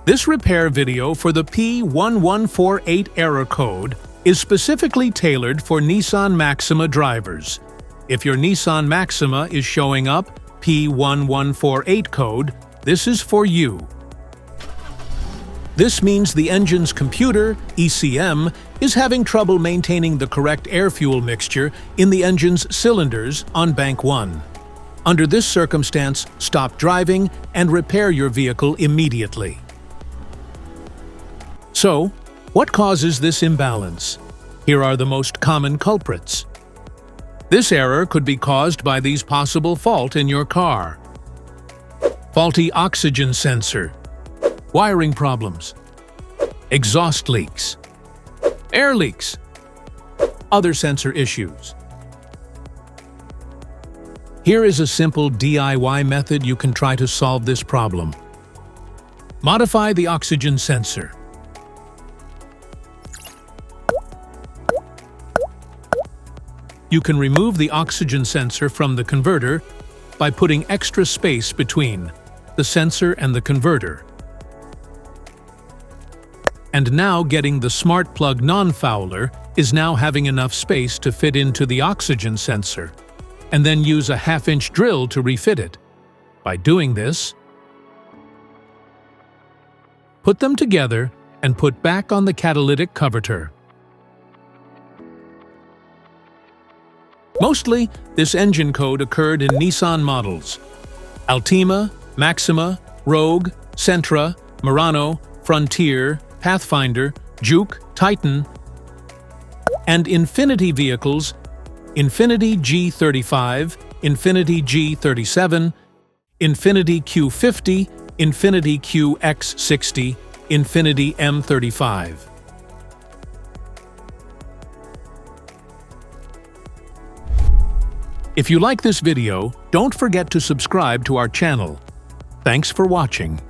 This repair video for the P1148 error code is specifically tailored for Nissan Maxima drivers. If your Nissan Maxima is showing up P1148 code, this is for you. This means the engine's computer, ECM, is having trouble maintaining the correct air-fuel mixture in the engine's cylinders on bank 1. Under this circumstance, stop driving and repair your vehicle immediately. So, what causes this imbalance? Here are the most common culprits. This error could be caused by these possible faults in your car: faulty oxygen sensor, wiring problems, exhaust leaks, air leaks, other sensor issues. Here is a simple DIY method you can try to solve this problem. Modify the oxygen sensor. You can remove the oxygen sensor from the converter by putting extra space between the sensor and the converter. And now getting the smart plug non-fouler is now having enough space to fit into the oxygen sensor, and then use a 1/2-inch drill to refit it. By doing this, put them together and put back on the catalytic converter. Mostly, this engine code occurred in Nissan models: Altima, Maxima, Rogue, Sentra, Murano, Frontier, Pathfinder, Juke, Titan, and Infiniti vehicles: Infiniti G35, Infiniti G37, Infiniti Q50, Infiniti QX60, Infiniti M35. If you like this video, don't forget to subscribe to our channel. Thanks for watching.